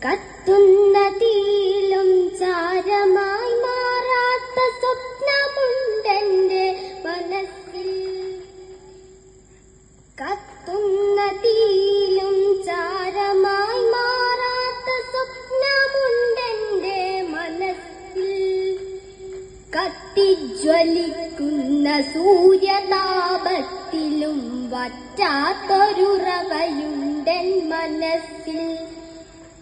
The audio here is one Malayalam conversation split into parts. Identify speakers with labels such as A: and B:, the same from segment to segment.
A: കത്തുന്ന തീയിലും ചാരമായി മാറാത്ത സ്വപ്നമുണ്ടെന്റെ മനസ്സിൽ. കത്തുന്ന തീയിലും ചാരമായി മാറാത്ത സ്വപ്നമുണ്ടെന്റെ മനസ്സിൽ. കത്തിജ്വലിക്കുന്ന സൂര്യതാപത്തിലും വറ്റാത്തൊരുറവയുണ്ടെൻ മനസ്സിൽ.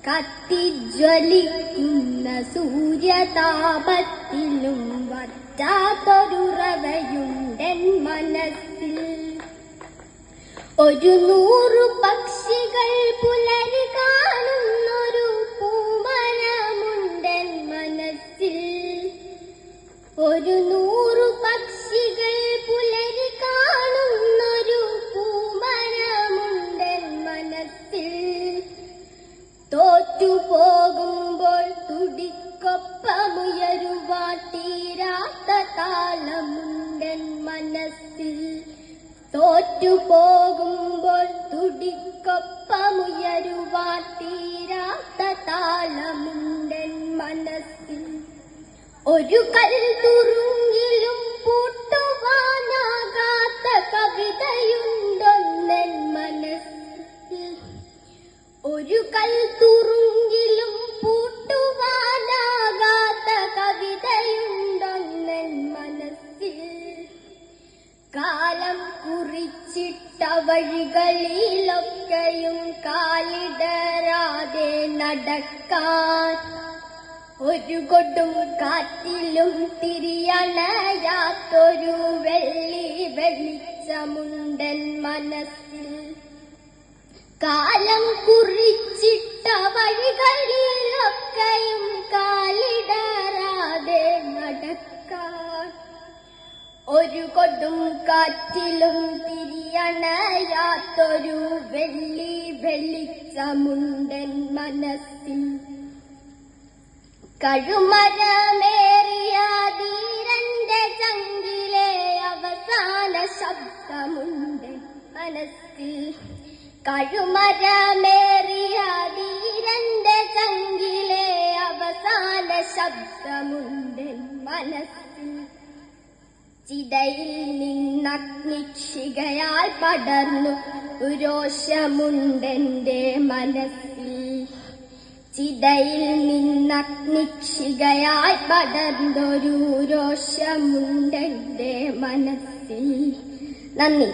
A: കത്തിജ്വലിക്കുന്ന സൂര്യതാപത്തിലും വറ്റാത്തൊരുറവയുണ്ടെൻ മനസ്സിൽ. 100 പക്ഷികൾ പുലരി കാണുന്നൊരു പൂമരമുണ്ടെൻ മനസ്സിൽ. 100 പക്ഷികൾ പുലരി കാണുന്നൊരു പൂമരമുണ്ടെൻ മനസ്സിൽ. തോറ്റുപോകുമ്പോൾ തുടിക്കൊപ്പമുയരുവാൻ തീരാത്ത താളമുണ്ടെൻ മനസ്സിൽ. തോറ്റുപോകുമ്പോൾ തുടിക്കൊപ്പമുയരുവാൻ തീരാത്ത താളമുണ്ടെൻ മനസ്സിൽ. ഒരു കൽത്തുറുങ്കിലും പൂട്ടുവാനാകാത്ത കവിതയുണ്ടൊന്നെൻ മനസ്സിൽ. ഒരു കൽത്തുറുങ്കിലും പൂട്ടുവാനാകാത്ത കവിതയുണ്ടൊന്നെൻ മനസ്സിൽ. കാലം കുറിച്ചിട്ട വഴികളിലൊക്കെയും കാലിടരാതെ നടക്കാൻ ഒരു കൊടും കാറ്റിലും തിരിയണയാത്തൊരു വെള്ളി വെളിച്ചമുണ്ടെൻ മനസ്സിൽ. കാലം കുറിച്ചിട്ട വഴികളിലൊക്കെയും കാലിടരാതെ നടക്കാൻ ഒരു കൊടും കാറ്റിലും തിരിയണയാത്തൊരു വെള്ളി വെളിച്ചമുണ്ടെൻ മനസ്സിൽ. കഴുമരമേറിയ ധീരന്റെ ചങ്കിലെ അവസാന ശബ്ദമുണ്ടെൻ മനസ്സിൽ. കഴുമരമേറിയ ധീരന്റെ ചങ്കിലെ അവസാന ശബ്ദമുണ്ടെൻ മനസ്സിൽ. ചിതയിൽ നിന്നഗ്നിക്ഷികയാൽ പടർന്നു രോഷമുണ്ടെന്റെ മനസ്സിൽ. ചിതയിൽ നിന്നഗ്നിക്ഷികയാൽ പടർന്നൊരു രോഷമുണ്ടെന്റെ മനസ്സിൽ. നന്ദി.